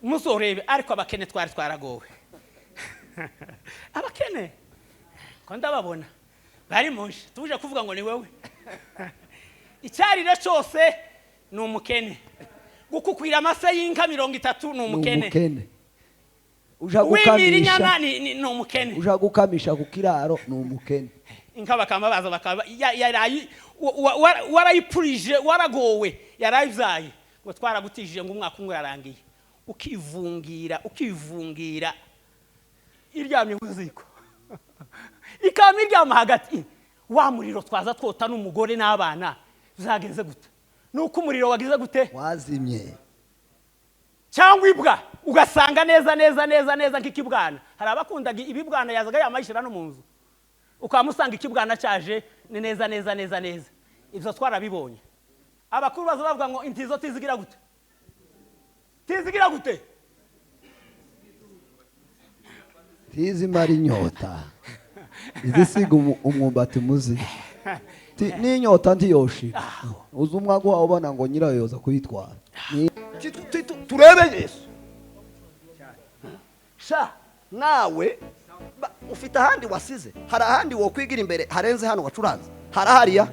Muzorebe ariko abakene twari twaragowe. Abakene ko ndababona bari munje tuje kuvuga ngo ni wewe. Icyarire cyose ni umukene. Gukukwira amase y'inka 30 ni umukene. Uja gukamisha ni umukene. Uja gukamisha ku kiraro ni umukene. Inka bakamabaza bakaba yarayi warayipurije waragowe yarayivyaye ngo twaragutijije ngo umwaka umwe yarangiye. Ukivungira iryamye muziko. Ikama iryama hagati wa muriro twaza twota n'umugore n'abana zagenze gute? Nuko umuriro wagize gute? Wazimye. Cyangwa ibwa ugasanga neza nk'ikibwana. Hari abakundaga ibibwana yazaga yamayishira no munzu. Ukamusanga ikibwana cyaje ni neza. Ibyo twarabibonye. Abakuru bazavuga ngo intizo tizigira gute? Tizigira gute? Tizimara inyota. Izisiga umwumbati muzi. Ni inyota ntiyoshi. Uzumwago wabona ngo nyirayo yoza kuyitwara. Turebe Yesu. Sha nawe ufite ahandi wasize. Hari ahandi wo kwigira imbere harenze hano wacuranze. Harahariya.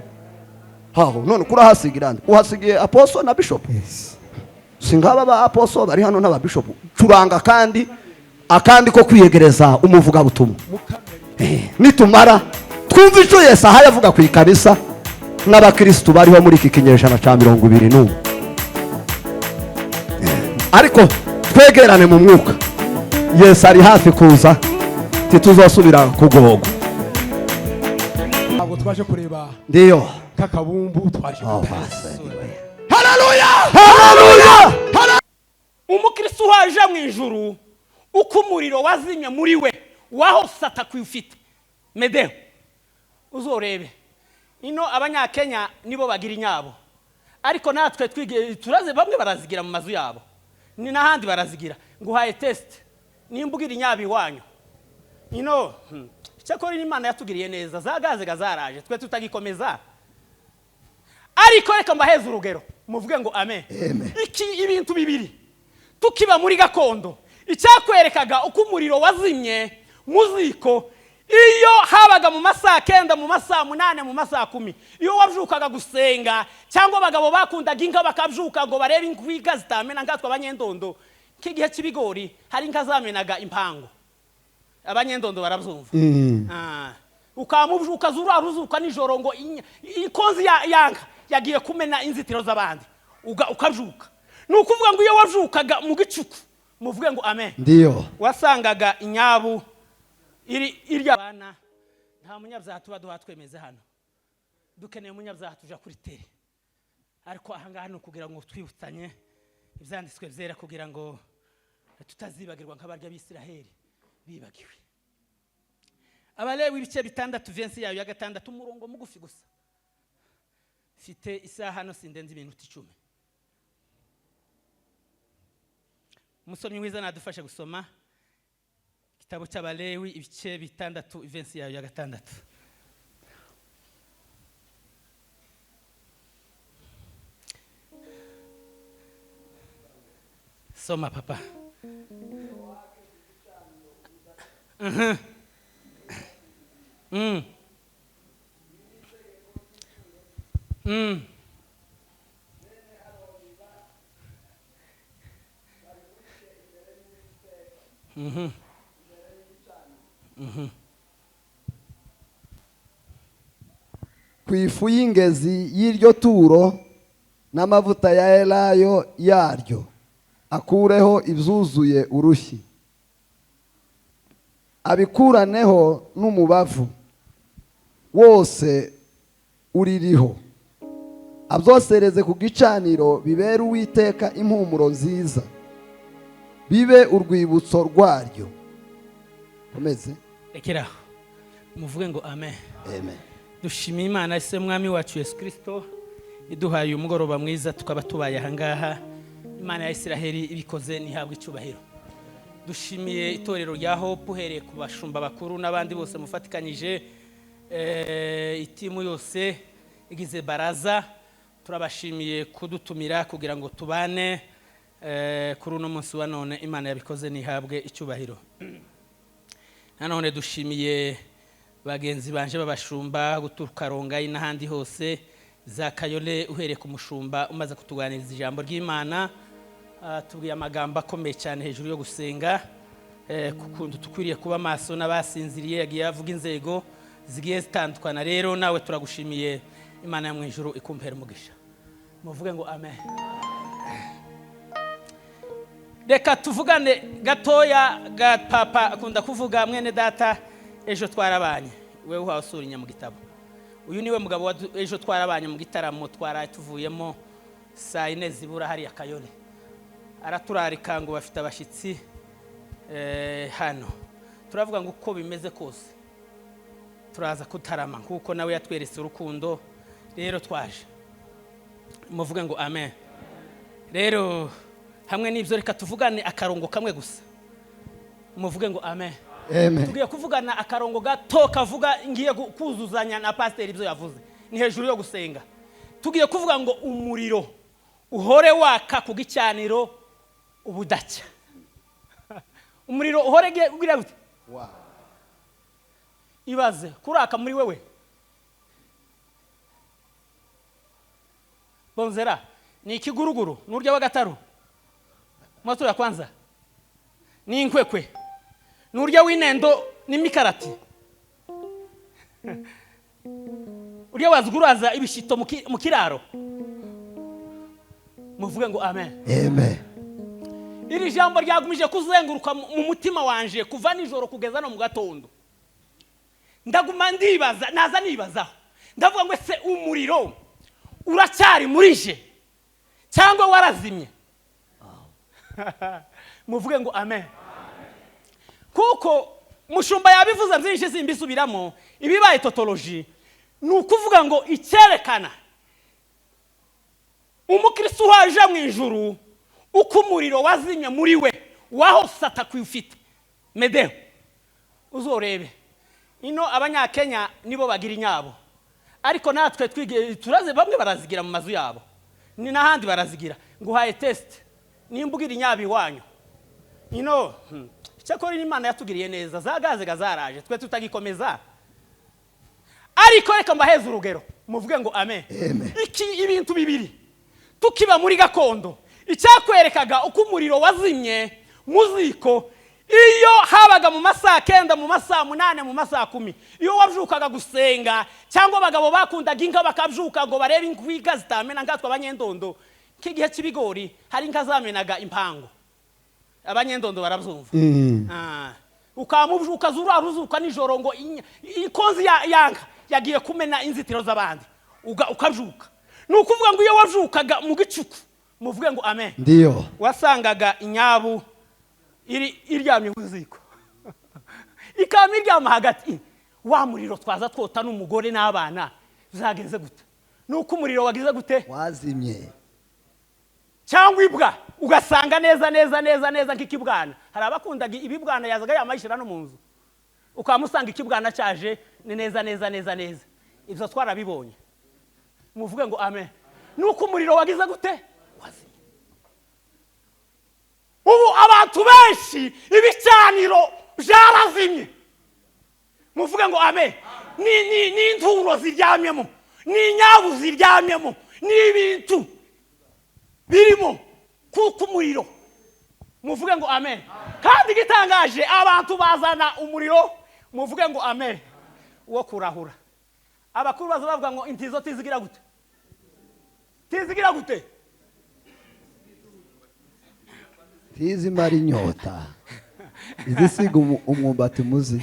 Haho none kurahasigira uhasigiye apostle na bishop. Yes. Singaba ba apostle bari hano n'aba bishop. Curanga kandi akandi ko kwiyegereza umuvuga butumwa. Nitumara twumva icyo Yesu aha yavuga ku ikanisa n'abakristo bariho muri iki kinyejana ca 2021. Ariko twegerane mu mwuka. Yesu ari hafi kuza tituzosubira kugogo. Abo twaje kureba Ndiyo kakabumbu twaje. Haleluya. Umukristo waje mu ijuru uko umuriro wazimye muri we waho sata kwifite. Medeo uzorebe ino abanyakenya nibo bagira inyabo ariko natwe twige turaze bamwe barazigira mu mazu yabo ni nahandi barazigira nguhaye test nimbugira inyabi wanyu ino cyakora Imana yatugiriye neza zagaze gazaraje twe tutagikomeza ariko reka mbaheze urugero muvuge ngo amen. Iki ibintu bibiri tukiba muri gakondo icyakwerekaga uko umuriro wazimye muziko iyo habaga mu masaha 9 mu masaha 8 mu masaha 10 iyo wavyukaga gusenga cyangwa abagabo bakundaga inka bakavyuka ngo barebe inkwiga zitamena ngatwa abanyendondo kigihe kibigori hari inka zamenaga impango abanyendondo baravyumva. Ukamuvyuka zuraruzuka nijoro ngo ikonzi yanka yagiye kumena inzitiro z'abandi ukavyuka nukuvuga ngo iyo wavyukaga mu gicuku muvuge ngo amen. Ndiyo Wasangaga inyabu irya bana nta munyabyaha tuba twemeze hano dukeneye umunyabyaha tuja kuri tere ariko ahangaha no kugira ngo twibutsanye ibyanditswe byera kugira ngo tutazibagirwa nk'abarya b'Isiraheli bibagiwe. Abalewi ibice 6 vensi yayo ya 6 umurongo mugufi gusa fite isaha hano sindenze iminota 10. Umusomyi wiza nadufashe gusoma Kitabo cy'Abalewi ibice 6 vensi yayo ya 6. Soma papa. Kwifu y'ingezi y'iryo turo n'amavuta ya elayo yaryo akureho ibyuzuye urushyi abikuraneho n'umubavu wose uririho abyosereze ku gicaniro bibere Uwiteka impumuro nziza bibe urwibutso rwaryo. Komeze Rekeraho muvuge ngo amen. Amen. Dushimiye Imana ise mwami wacu Yesu Kristo iduhaye umugoroba mwiza tukaba tubaye ahangaha. Imana ya Isiraheli ibikoze nihabwe icubahiro. Dushimiye itorero rya Hope uhereye ku bashumba bakuru n'abandi bose mufatikanyije itimu yose igize baraza turabashimiye kudutumira kugira ngo tubane kuri uno munsi wa none Imana yabikoze nihabwe icyubahiro. Nanone dushimiye bagenzi banje babashumba guturuka Rongayi n'ahandi hose za Kayole uhereye ku mushumba umaze kutuganiriza ijambo ry'Imana, tubwiye amagambo akomeye cyane hejuru yo gusenga, kukundu tukwiriye kuba maso n'abasinziriye yagiye avuga inzego zigiye zitandukana. Rero nawe turagushimiye, Imana ya mu ijuru ikumpera umugisha. Muvuge ngo amen. Reka tuvugane gatoya ga papa akunda kuvuga mwene data ejo twarabanye. Wewe uhasurinya mu gitabo. Uyu niwe mugabo wa ejo twarabanye mu gitaramo twaraye tuvuyemo saa 4 zibura hari Kayole. Araturarika ngo bafite abashitsi hano. Turavuga ngo uko bimeze kose turaza kutarama kuko nawe yatweretse urukundo. Rero twaje. Muvuge ngo amen. Rero hamwe n'ibyo reka tuvugane akarongo kamwe gusa. Muvuge ngo amen. Amen. Tugiye kuvugana akarongo gato kavuga ngiye kuzuzanya na pastor ibyo yavuze. Ni hejuru yo gusenga. Tugiye kuvuga ngo umuriro uhore waka ku gicyaniro ubudacya. Umuriro uhore ugira gute? Wow. Ibaze kuraka muri wewe. Bonzera ni ikiguruguru n'urya w'agataru. Mwato ya kwanza ni inkwekwe n'urya w'inendo n'imikarati. Urya wazuguraza ibishito mu kiraro. Muvuge ngo amen. Amen. Iri jambo ryagumije kuzenguruka mu mutima wanje kuva nijoro kugeza no mu gatondo. Ndaguma ndibaza, naza nibazaho. Ndavuga ngo se umuriro uracyari murije cyangwa warazimye? Muvuge ngo amen. Kuko mushumba yabivuze byinshi simbisubiramo, ibibaye totology nukuvuga ngo icyerekana umukristo waje mu ijuru uko umuriro wazimye muri we waho satakwifite. Medeo uzorebe ino abanyakenya nibo bagira inyabo, ariko natwe twige turaze bamwe barazigira mu mazu yabo, ni nahandi barazigira. Nguhaye test nimbugira inyabi wanyu ino cyakora Imana yatugiriye neza, za gaze gazaraje twe tutagikomeza. Ariko reka mbaheze urugero. Muvuge ngo amen. Iki ibintu bibiri tukiba muri gakondo icyakwerekaga uko umuriro wazimye muziko iyo habaga mu masaha 9 mu masaha 8 mu masaha 10 iyo wavyukaga gusenga cyangwa abagabo bakundaga inka bakavyuka ngo barebe inkwiga zitamena ngatwa abanyendondo. Kigihe kibigori hari inka zamenaga impango, abanyendondo barabyumva. Ukamuvyuka zuraruzuka nijoro ngo ikonzi yanka yagiye kumena inzitiro z'abandi ukavyuka. Nukuvuga ngo iyo wavyukaga mu gicuku, muvuge ngo amen. Ndiyo. Wasangaga inyabu iryamye muziko. Ikama iryama hagati. Wa muriro twaza twota n'umugore n'abana zagenze gute? Nuko umuriro wagize gute? Wazimye. Cyangwa ibwa ugasanga neza nk'ikibwana. Hari abakundaga ibibwana yazaga yamayishira no munzu. Ukamusanga ikibwana cyaje ni neza. Ibyo twarabibonye. Muvuge ngo amen. Nuko umuriro wagize gute? Wazimye. Ubu abantu benshi ibicaniro byarazimye. Muvuge ngo amen. Ni inturo ziryamyemo, ni nyabu ziryamyemo, ni ibintu birimo kuko umuriro. Muvuge ngo amen. Kandi gitangaje abantu bazana umuriro. Muvuge ngo amen. Wo kurahura. Abakuru bazavuga ngo intizo tizigira gute? Tizigira gute? Tizimara inyota. Izisiga umwumbati muzi.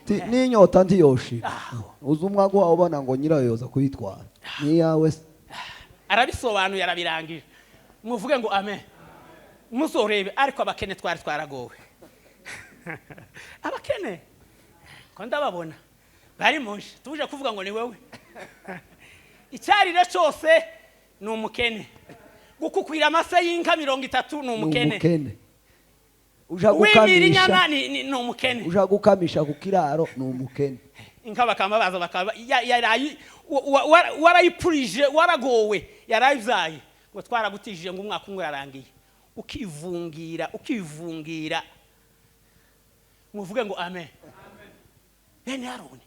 Ni inyota ndiyoshi. Uzumwago wawe ubona ngo nyirayo yoza kuyitwara. Ni yawe. Arabisobanuye arabirangije. Muvuge ngo amen. Musorebe ariko abakene twaragowe. Abakene ko ndababona bari munshi tuje kuvuga ngo ni wewe. Icyarire cyose ni umukene. Gukukwira amasa y'inka 30 ni umukene. Uja gukamisha ni umukene. Uja gukamisha ku kiraro ni umukene. Inka bakamba baza bakaba yarayi warayipurije waragowe yarayivyaye ngo twaragutijije ngo umwaka umwe yarangiye. ukivungira muvuge ngo amen. Bene Aroni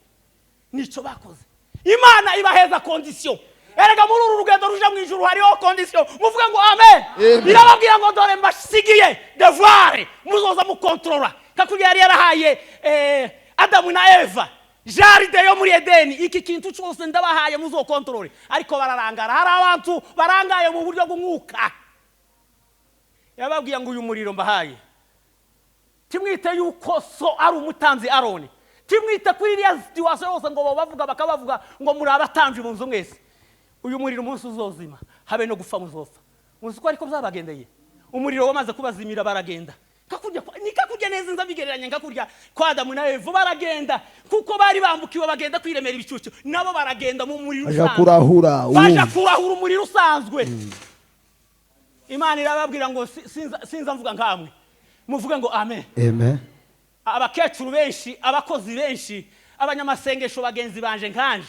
nico bakoze. Imana ibaheza condition. Erega muri uru rugendo ruja mu ijuru hariho condition. Muvuge ngo amen. Birababwira ngo dore mbasigiye devoir muzoza mu controller. Kakurya yari yarahaye Adamu na Eva jaride yo muri Edeni, iki kintu cyose ndabahaye muzo control. Ariko bararangara, hari abantu barangaye mu buryo bw'umwuka. Yababwiye ngo uyu muriro mbahaye timwite yuko so ari umutanzi Aroni, timwite kuri iriya situation yose ngo bavuga bakabavuga ngo muri abatanzi mu nzu mwese. Uyu muriro umunsi uzozima habe no gupfa muzopfa. Muzi ko ariko byabagendeye. Umuriro wamaze kubazimira baragenda. Nikakurya neza nzabigereranya ngakurya kwa Adamu na Eva baragenda kuko bari bambukiwe bagenda kwiremera ibicucu, nabo baragenda mu muriro usanzwe baja kurahura umuriro usanzwe. Imana irababwira ngo sinza mvuga nkamwe muvuge ngo amen. Amen. Abakecuru benshi, abakozi benshi, abanyamasengesho bagenzi banje nkanje,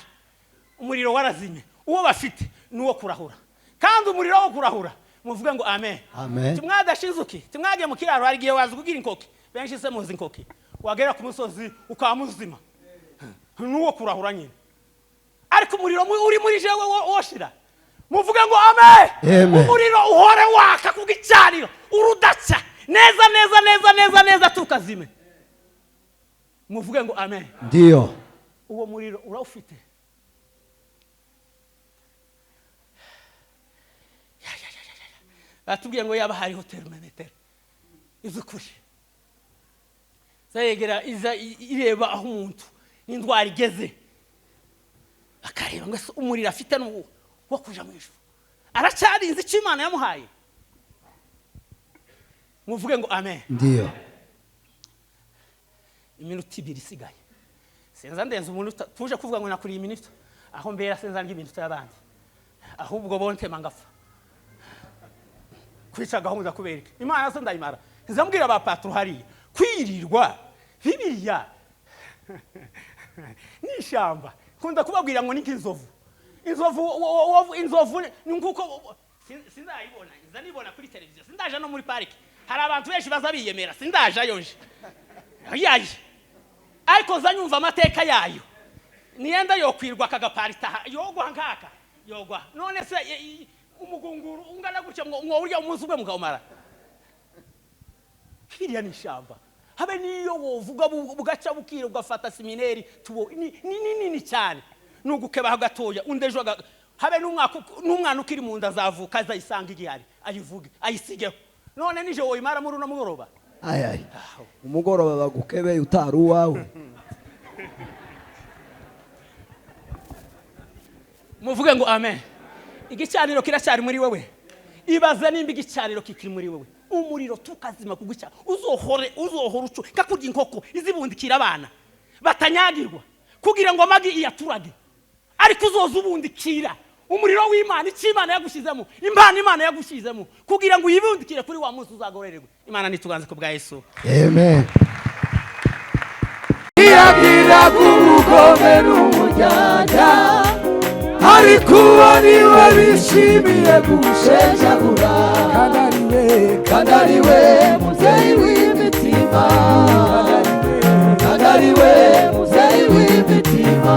umuriro warazimye. Uwo bafite nuwo kurahura, kandi umuriro wo kurahura muvuge ngo amen. Amen. Timwadashizuki, timwage mu kiraro harigiye wazi kugira inkoki. Benshi se muzi inkoki. Wagera ku musozi ukamuzima. Nuwo kurahura nyine. Ariko umuriro uri muri jewe woshira. Muvuge ngo amen. Umuriro uhore waka kugicaniro urudaca neza tukazime. Muvuge ngo amen. Ndio. Uwo muriro uraufite. Batubwiye ngo yaba hari hotel manager izukuri zayegera iza ireba aho umuntu n'indwara igeze akareba ngo umuriro afite n'uwo wo kuja mu ijuru aracarinze icyo Imana yamuhaye. Muvuge ngo amen. Ndio. Iminota 2 isigaye senza ndenze umuntu tuje kuvuga ngo nakuri iminota aho mbera senza ngibintu y'abandi ahubwo bonte mangafa kwica gahunda kubereka Imana se ndayimara nzambwira ba patro hari kwirirwa Bibiliya nishamba kunda kubabwira ngo ninkinzovu inzovu nkuko sindayibona nzanibona kuri televiziyo sindaje no muri park hari abantu benshi bazabiyemera sindaje ayonje yayi ariko zanyumva amateka yayo niyenda yo kwirwa kagaparita yogwa nkaka yogwa none se umugunguru ungana gutya ngo urya umunsi ubwe mukamara. Kiriya ni shamba habe niyo wovuga bugaca bukira ugafata seminari tubo ni cyane nugukeba gatoya undejo habe n'umwana ukiri mu nda zavuka azayisanga igihari ayivuge ayisigeho none nije woyimara muri no mugoroba Ay umugoroba bagukebe utari uwawe. Muvuge ngo amen. Igicaniro kiracyari muri wewe. Ibaza nimba igicaniro kikiri muri wewe. Umuriro tukazima kugucya uzohore uco kakurya inkoko izibundikira abana batanyagirwa kugira ngo amagi iyaturage ariko uzoza ubundikira umuriro w'Imana icimana yagushizemo impano Imana yagushizemo kugira ngo uyibundikire kuri wa munsi uzagorererwe. Imana nituganze ku bwa Yesu. Amen. Yagira kubugome n'umujyajya ariko niwe bishimiye gushenjagura kandi ariwe muzeyi w'imitima kandi ariwe muzeyi w'imitima.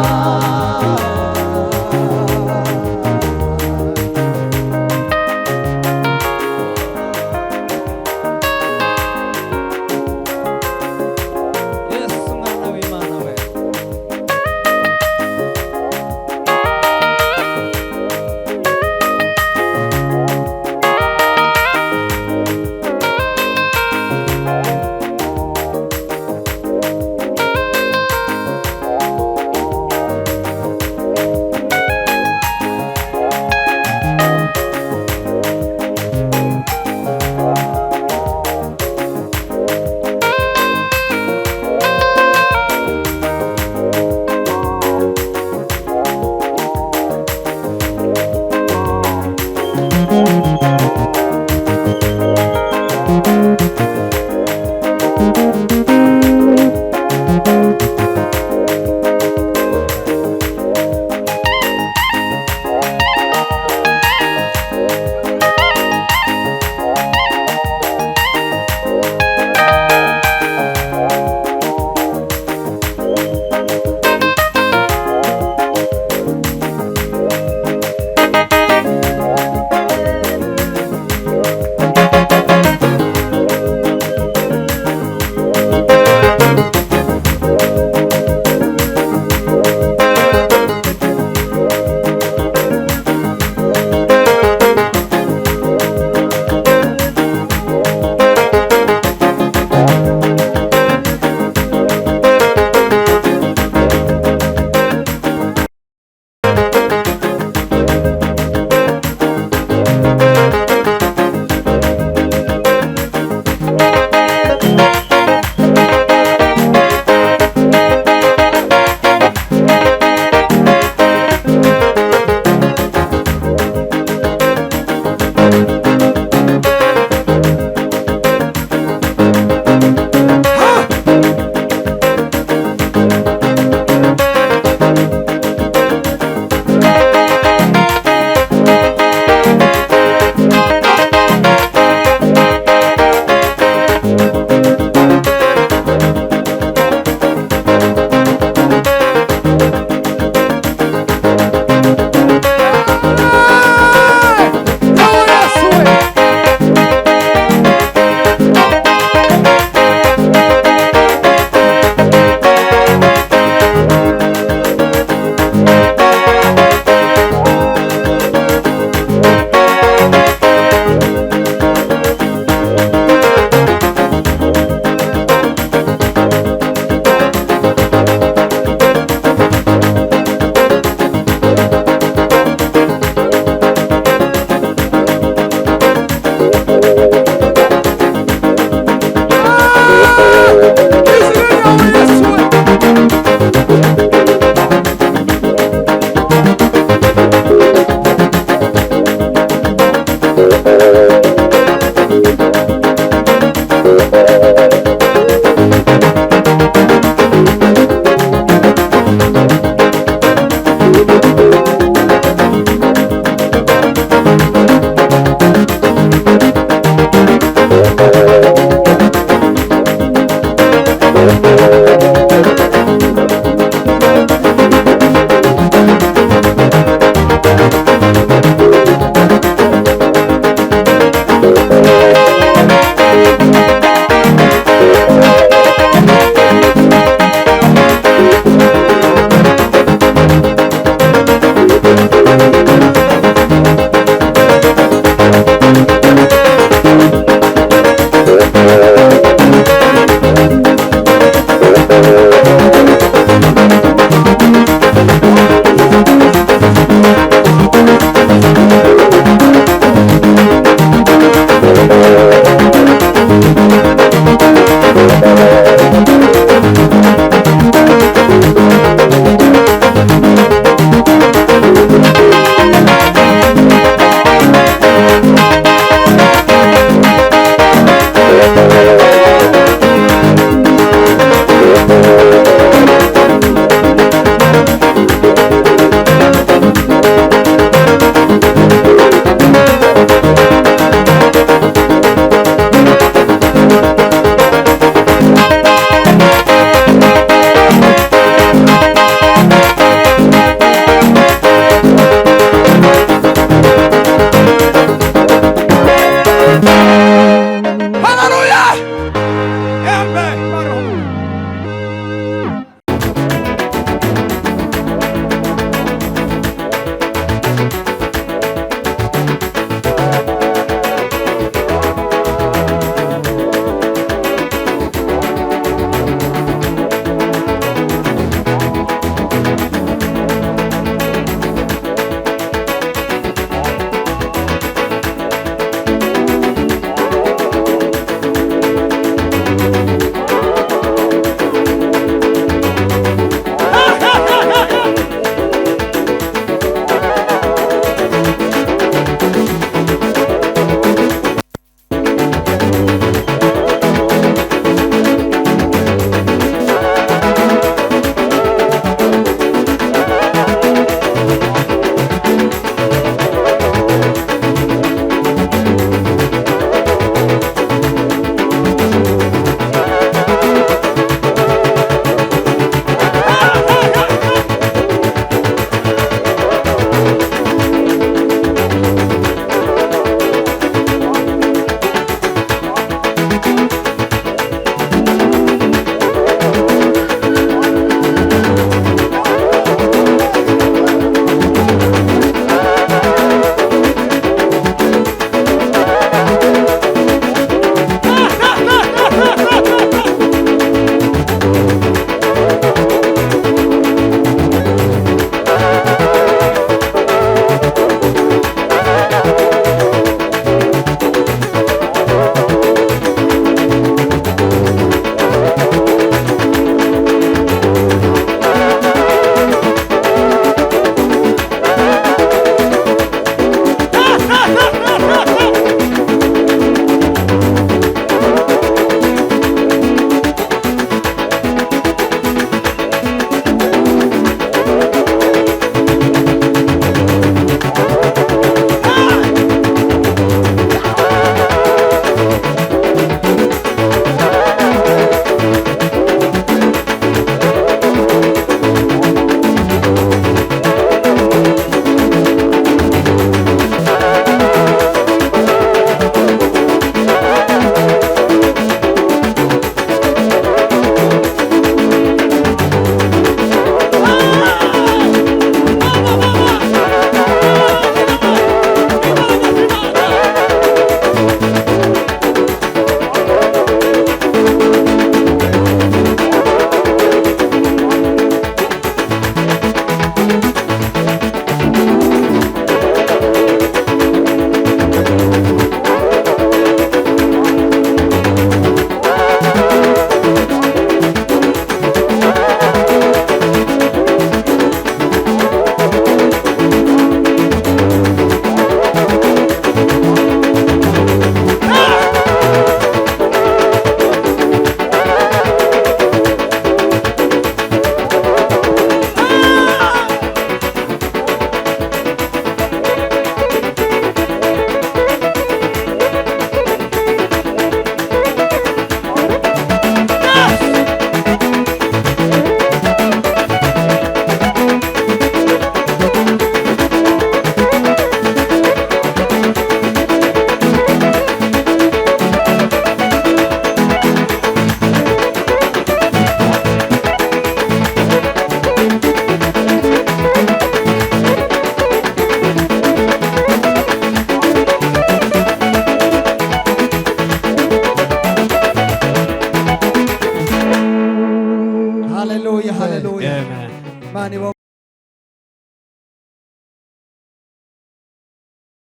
Hallelujah, hallelujah. Amen. Imana ibahe